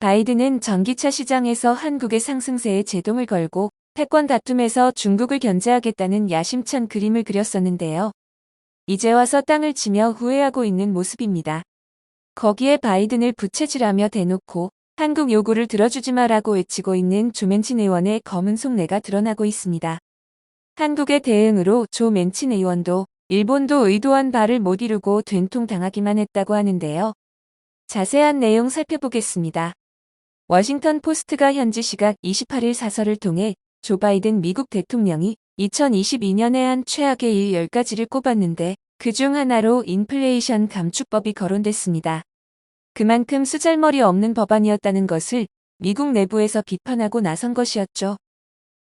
바이든은 전기차 시장에서 한국의 상승세에 제동을 걸고 패권 다툼에서 중국을 견제하겠다는 야심찬 그림을 그렸었는데요. 이제 와서 땅을 치며 후회하고 있는 모습입니다. 거기에 바이든을 부채질하며 대놓고 한국 요구를 들어주지 마라고 외치고 있는 조 맨친 의원의 검은 속내가 드러나고 있습니다. 한국의 대응으로 조 맨친 의원도 일본도 의도한 바를 못 이루고 된통당하기만 했다고 하는데요. 자세한 내용 살펴보겠습니다. 워싱턴 포스트가 현지 시각 28일 사설을 통해 조 바이든 미국 대통령이 2022년에 한 최악의 일 10가지를 꼽았는데 그중 하나로 인플레이션 감축법이 거론됐습니다. 그만큼 쓰잘머리 없는 법안이었다는 것을 미국 내부에서 비판하고 나선 것이었죠.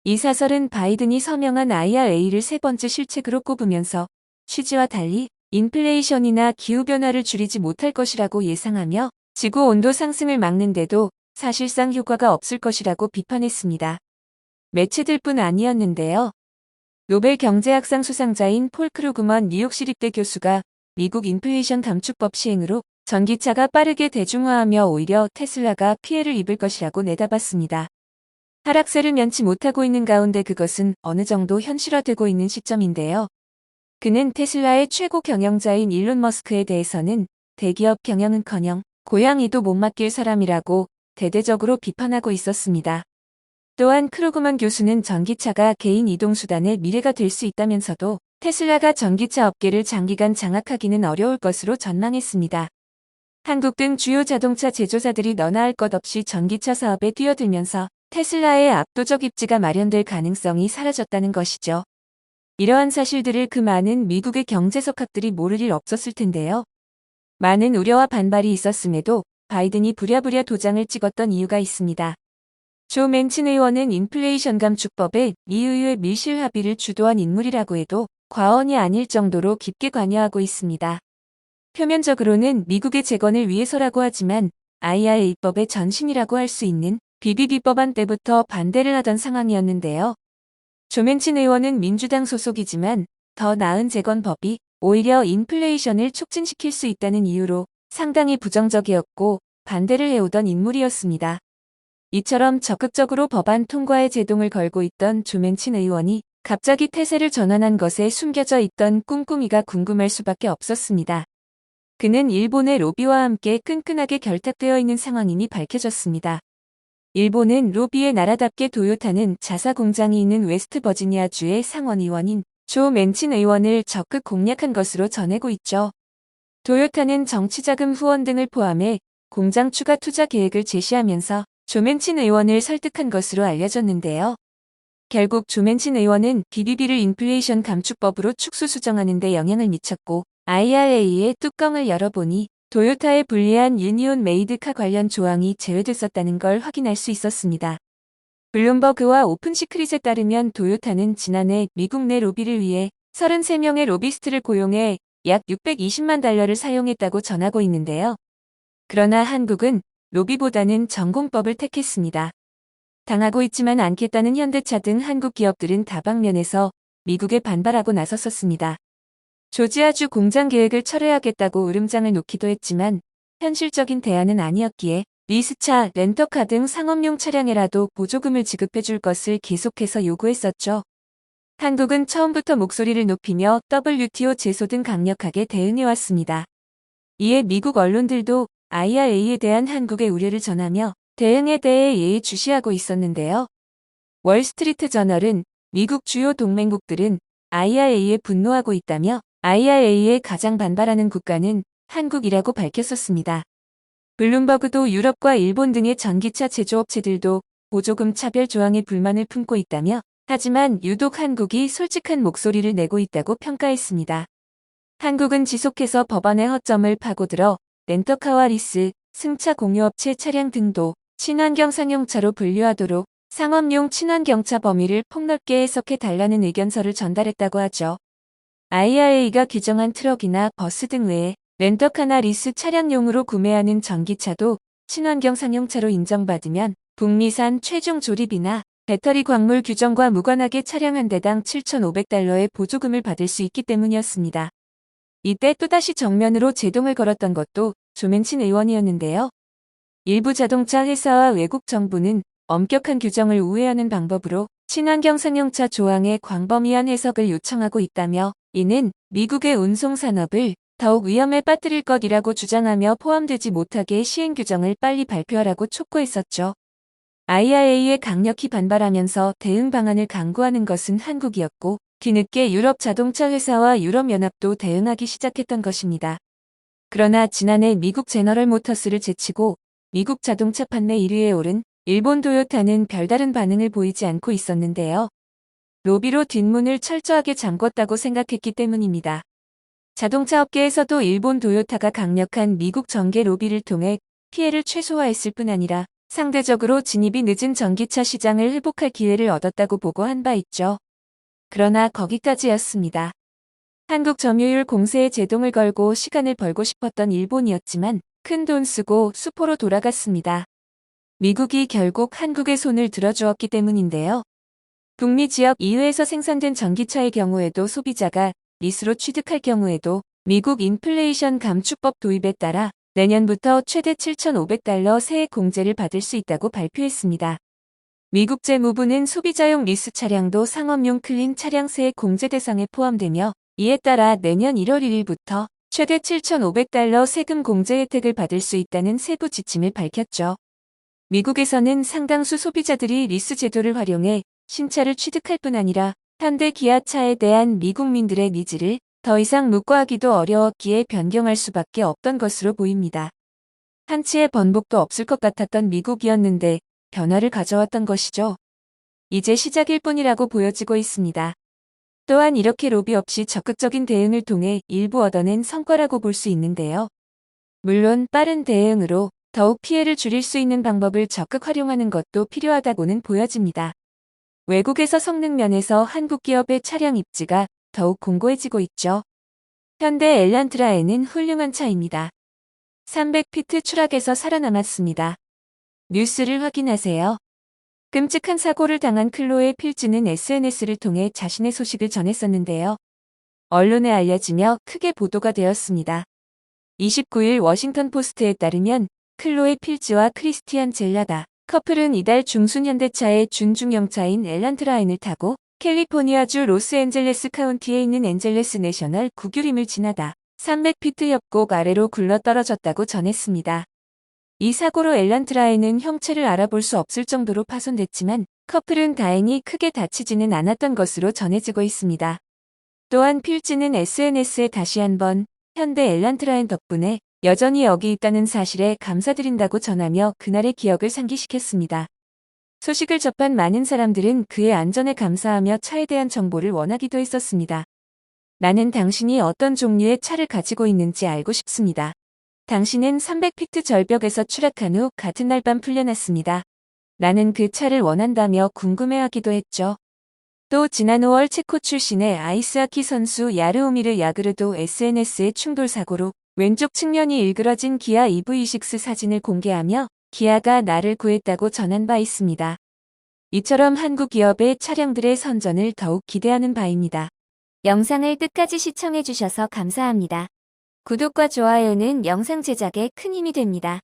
이 사설은 바이든이 서명한 IRA를 세 번째 실책으로 꼽으면서 취지와 달리 인플레이션이나 기후변화를 줄이지 못할 것이라고 예상하며 지구 온도 상승을 막는데도 사실상 효과가 없을 것이라고 비판했습니다. 매체들뿐 아니었는데요. 노벨 경제학상 수상자인 폴 크루그먼 뉴욕시립대 교수가 미국 인플레이션 감축법 시행으로 전기차가 빠르게 대중화하며 오히려 테슬라가 피해를 입을 것이라고 내다봤습니다. 하락세를 면치 못하고 있는 가운데 그것은 어느 정도 현실화되고 있는 시점인데요. 그는 테슬라의 최고 경영자인 일론 머스크에 대해서는 대기업 경영은커녕 고양이도 못 맡길 사람이라고 대대적으로 비판하고 있었습니다. 또한 크루그먼 교수는 전기차가 개인 이동수단의 미래가 될 수 있다면서도 테슬라가 전기차 업계를 장기간 장악하기는 어려울 것으로 전망했습니다. 한국 등 주요 자동차 제조사들이 너나 할 것 없이 전기차 사업에 뛰어들면서 테슬라의 압도적 입지가 마련될 가능성이 사라졌다는 것이죠. 이러한 사실들을 그 많은 미국의 경제석학들이 모를 일 없었을 텐데요. 많은 우려와 반발이 있었음에도 바이든이 부랴부랴 도장을 찍었던 이유가 있습니다. 조 맨친 의원은 인플레이션 감축법에 미 의회 밀실 합의를 주도한 인물이라고 해도 과언이 아닐 정도로 깊게 관여하고 있습니다. 표면적으로는 미국의 재건을 위해서라고 하지만 IRA법의 전신이라고 할 수 있는 BBB 법안 때부터 반대를 하던 상황이었는데요. 조 맨친 의원은 민주당 소속이지만 더 나은 재건법이 오히려 인플레이션을 촉진시킬 수 있다는 이유로 상당히 부정적이었고 반대를 해오던 인물이었습니다. 이처럼 적극적으로 법안 통과에 제동을 걸고 있던 조 맨친 의원이 갑자기 태세를 전환한 것에 숨겨져 있던 꿍꿍이가 궁금할 수밖에 없었습니다. 그는 일본의 로비와 함께 끈끈하게 결탁되어 있는 상황이니 밝혀졌습니다. 일본은 로비의 나라답게 도요타는 자사 공장이 있는 웨스트버지니아주의 상원의원인 조 맨친 의원을 적극 공략한 것으로 전해고 있죠. 도요타는 정치자금 후원 등을 포함해 공장 추가 투자 계획을 제시하면서 조 맨친 의원을 설득한 것으로 알려졌는데요. 결국 조 맨친 의원은 BBB를 인플레이션 감축법으로 축소 수정하는 데 영향을 미쳤고 IRA의 뚜껑을 열어보니 도요타에 불리한 유니온 메이드카 관련 조항이 제외됐었다는 걸 확인할 수 있었습니다. 블룸버그와 오픈시크릿에 따르면 도요타는 지난해 미국 내 로비를 위해 33명의 로비스트를 고용해 약 620만 달러를 사용했다고 전하고 있는데요. 그러나 한국은 로비보다는 전공법을 택했습니다. 당하고 있지만 않겠다는 현대차 등 한국 기업들은 다방면에서 미국에 반발하고 나섰었습니다. 조지아주 공장 계획을 철회하겠다고 으름장을 놓기도 했지만 현실적인 대안은 아니었기에 리스차, 렌터카 등 상업용 차량에라도 보조금을 지급해 줄 것을 계속해서 요구했었죠. 한국은 처음부터 목소리를 높이며 WTO 제소 등 강력하게 대응해왔습니다. 이에 미국 언론들도 IRA에 대한 한국의 우려를 전하며 대응에 대해 예의주시하고 있었는데요. 월스트리트 저널은 미국 주요 동맹국들은 IRA에 분노하고 있다며 IRA에 가장 반발하는 국가는 한국이라고 밝혔었습니다. 블룸버그도 유럽과 일본 등의 전기차 제조업체들도 보조금 차별 조항에 불만을 품고 있다며 하지만 유독 한국이 솔직한 목소리를 내고 있다고 평가했습니다. 한국은 지속해서 법안의 허점을 파고들어 렌터카와 리스, 승차 공유업체 차량 등도 친환경 상용차로 분류하도록 상업용 친환경차 범위를 폭넓게 해석해 달라는 의견서를 전달했다고 하죠. IRA가 규정한 트럭이나 버스 등 외에 렌터카나 리스 차량용으로 구매하는 전기차도 친환경 상용차로 인정받으면 북미산 최종 조립이나 배터리 광물 규정과 무관하게 차량 한 대당 7,500달러의 보조금을 받을 수 있기 때문이었습니다. 이때 또다시 정면으로 제동을 걸었던 것도 조 맨친 의원이었는데요. 일부 자동차 회사와 외국 정부는 엄격한 규정을 우회하는 방법으로 친환경 상용차 조항의 광범위한 해석을 요청하고 있다며, 이는 미국의 운송 산업을 더욱 위험에 빠뜨릴 것이라고 주장하며 포함되지 못하게 시행 규정을 빨리 발표하라고 촉구했었죠. IRA에 강력히 반발하면서 대응 방안을 강구하는 것은 한국이었고, 뒤늦게 유럽 자동차 회사와 유럽연합도 대응하기 시작했던 것입니다. 그러나 지난해 미국 제너럴 모터스를 제치고 미국 자동차 판매 1위에 오른 일본 도요타는 별다른 반응을 보이지 않고 있었는데요. 로비로 뒷문을 철저하게 잠궜다고 생각했기 때문입니다. 자동차 업계에서도 일본 도요타가 강력한 미국 정계 로비를 통해 피해를 최소화했을 뿐 아니라 상대적으로 진입이 늦은 전기차 시장을 회복할 기회를 얻었다고 보고한 바 있죠. 그러나 거기까지였습니다. 한국 점유율 공세에 제동을 걸고 시간을 벌고 싶었던 일본이었지만 큰 돈 쓰고 수포로 돌아갔습니다. 미국이 결국 한국의 손을 들어주었기 때문인데요. 북미 지역 이외에서 생산된 전기차의 경우에도 소비자가 리스로 취득할 경우에도 미국 인플레이션 감축법 도입에 따라 내년부터 최대 $7,500 세액 공제를 받을 수 있다고 발표했습니다. 미국 재무부는 소비자용 리스 차량도 상업용 클린 차량 세액 공제 대상에 포함되며, 이에 따라 내년 1월 1일부터 최대 $7,500 세금 공제 혜택을 받을 수 있다는 세부 지침을 밝혔죠. 미국에서는 상당수 소비자들이 리스 제도를 활용해 신차를 취득할 뿐 아니라 현대 기아차에 대한 미국민들의 니즈를 더 이상 묵과하기도 어려웠기에 변경할 수밖에 없던 것으로 보입니다. 한치의 번복도 없을 것 같았던 미국이었는데 변화를 가져왔던 것이죠. 이제 시작일 뿐이라고 보여지고 있습니다. 또한 이렇게 로비 없이 적극적인 대응을 통해 일부 얻어낸 성과라고 볼 수 있는데요. 물론 빠른 대응으로 더욱 피해를 줄일 수 있는 방법을 적극 활용하는 것도 필요하다고는 보여집니다. 외국에서 성능 면에서 한국 기업의 차량 입지가 더욱 공고해지고 있죠. 현대 엘란트라에는 훌륭한 차입니다. 300피트 추락에서 살아남았습니다. 뉴스를 확인하세요. 끔찍한 사고를 당한 클로에 필즈는 SNS를 통해 자신의 소식을 전했었는데요. 언론에 알려지며 크게 보도가 되었습니다. 29일 워싱턴 포스트에 따르면 클로에 필즈와 크리스티안 젤라다 커플은 이달 중순 현대차의 준중형차인 엘란트라인을 타고 캘리포니아주 로스앤젤레스 카운티에 있는 앤젤레스 내셔널 국유림을 지나다 300피트 협곡 아래로 굴러 떨어졌다고 전했습니다. 이 사고로 엘란트라인은 형체를 알아볼 수 없을 정도로 파손됐지만 커플은 다행히 크게 다치지는 않았던 것으로 전해지고 있습니다. 또한 필즈는 SNS에 다시 한번 현대 엘란트라인 덕분에 여전히 여기 있다는 사실에 감사드린다고 전하며 그날의 기억을 상기시켰습니다. 소식을 접한 많은 사람들은 그의 안전에 감사하며 차에 대한 정보를 원하기도 했었습니다. 나는 당신이 어떤 종류의 차를 가지고 있는지 알고 싶습니다. 당신은 300피트 절벽에서 추락한 후 같은 날 밤 풀려났습니다. 나는 그 차를 원한다며 궁금해하기도 했죠. 또 지난 5월 체코 출신의 아이스하키 선수 야르오미르 야그르도 SNS의 충돌 사고로 왼쪽 측면이 일그러진 기아 EV6 사진을 공개하며 기아가 나를 구했다고 전한 바 있습니다. 이처럼 한국 기업의 차량들의 선전을 더욱 기대하는 바입니다. 영상을 끝까지 시청해주셔서 감사합니다. 구독과 좋아요는 영상 제작에 큰 힘이 됩니다.